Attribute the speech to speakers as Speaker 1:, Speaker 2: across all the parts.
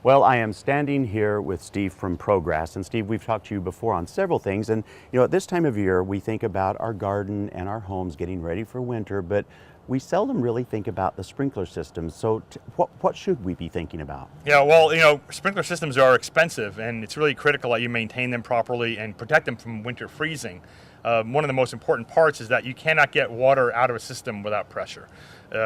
Speaker 1: Well, I am standing here with Steve from ProGrass. And Steve, we've talked to you before on several things. And at this time of year, we think about our garden and our homes getting ready for winter, but we seldom really think about the sprinkler systems. So what should we be thinking about?
Speaker 2: Yeah, well, sprinkler systems are expensive, and it's really critical that you maintain them properly and protect them from winter freezing. One of the most important parts is that you cannot get water out of a system without pressure.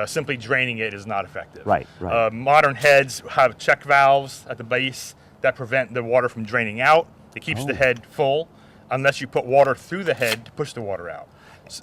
Speaker 2: Simply draining it is not effective.
Speaker 1: Right.
Speaker 2: Modern heads have check valves at the base that prevent the water from draining out. It keeps the head full unless you put water through the head to push the water out.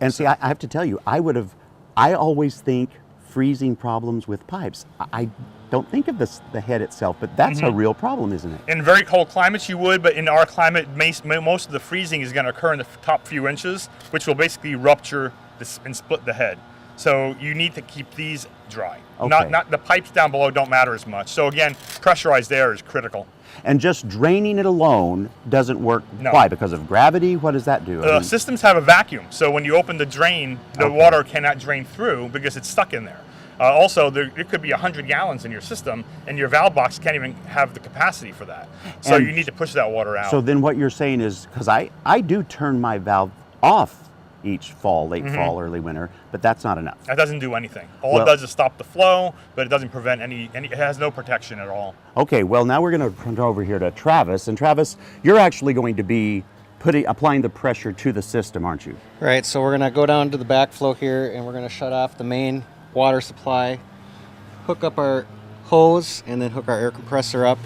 Speaker 1: And see, I have to tell you, I always think freezing problems with pipes. I don't think of the head itself, but that's a real problem, isn't it?
Speaker 2: In very cold climates you would, but in our climate, most of the freezing is going to occur in the top few inches, which will basically rupture this and split the head. So you need to keep these dry.
Speaker 1: Okay.
Speaker 2: Not the pipes down below don't matter as much. So again, pressurized air is critical.
Speaker 1: And just draining it alone doesn't work.
Speaker 2: No.
Speaker 1: Why? Because of gravity? What does that do?
Speaker 2: Systems have a vacuum, so when you open the drain, the water cannot drain through because it's stuck in there. Also, there could be 100 gallons in your system, and your valve box can't even have the capacity for that. So you need to push that water out.
Speaker 1: So then what you're saying is, because I do turn my valve off each fall, late fall, early winter, but that's not enough.
Speaker 2: That doesn't do anything. All it does is stop the flow, but it doesn't prevent any, it has no protection at all.
Speaker 1: Okay, well now we're going to come over here to Travis, and Travis, you're actually going to be applying the pressure to the system, aren't you?
Speaker 3: Right, so we're going to go down to the backflow here, and we're going to shut off the main water supply, hook up our hose, and then hook our air compressor up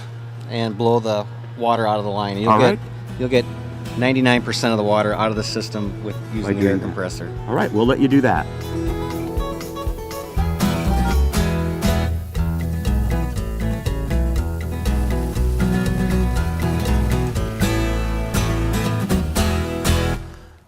Speaker 3: and blow the water out of the line. You'll get 99% of the water out of the system with using the air compressor.
Speaker 1: All right, we'll let you do that.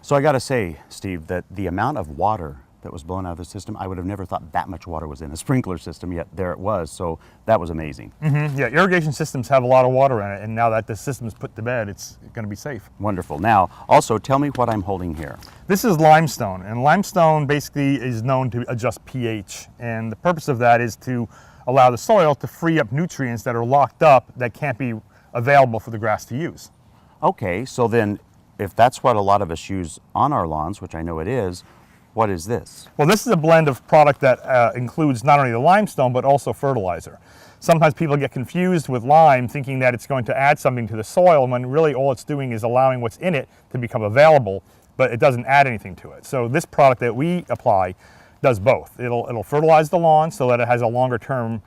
Speaker 1: So I got to say, Steve, that the amount of water that was blown out of the system, I would have never thought that much water was in a sprinkler system, yet there it was. So that was amazing.
Speaker 2: Yeah, irrigation systems have a lot of water in it, and now that the system is put to bed, it's going to be safe.
Speaker 1: Wonderful. Now, also tell me what I'm holding here.
Speaker 2: This is limestone, and limestone basically is known to adjust pH, and the purpose of that is to allow the soil to free up nutrients that are locked up that can't be available for the grass to use.
Speaker 1: Okay, so then if that's what a lot of us use on our lawns, which I know it is, what is this?
Speaker 2: Well, this is a blend of product that includes not only the limestone, but also fertilizer. Sometimes people get confused with lime, thinking that it's going to add something to the soil, when really all it's doing is allowing what's in it to become available, but it doesn't add anything to it. So this product that we apply does both. It'll fertilize the lawn so that it has a longer term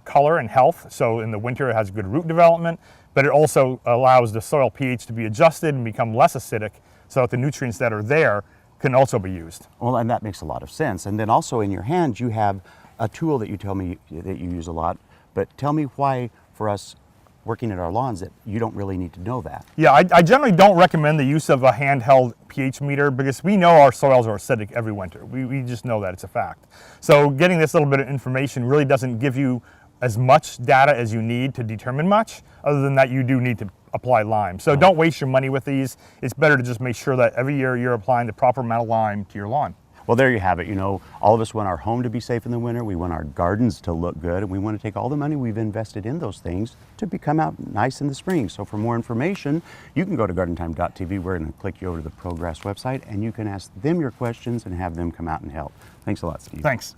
Speaker 2: color and health. So in the winter it has good root development, but it also allows the soil pH to be adjusted and become less acidic so that the nutrients that are there can also be used.
Speaker 1: Well, and that makes a lot of sense. And then also in your hands, you have a tool that you tell me that you use a lot, but tell me why for us working at our lawns that you don't really need to know that.
Speaker 2: Yeah, I generally don't recommend the use of a handheld pH meter because we know our soils are acidic every winter. We just know that, it's a fact. So getting this little bit of information really doesn't give you as much data as you need to determine much, other than that you do need to apply lime. So don't waste your money with these. It's better to just make sure that every year you're applying the proper amount of lime to your lawn.
Speaker 1: Well, there you have it. All of us want our home to be safe in the winter. We want our gardens to look good, and we want to take all the money we've invested in those things to come out nice in the spring. So for more information, you can go to gardentime.tv. We're going to click you over to the ProGrass website, and you can ask them your questions and have them come out and help. Thanks a lot, Steve.
Speaker 2: Thanks.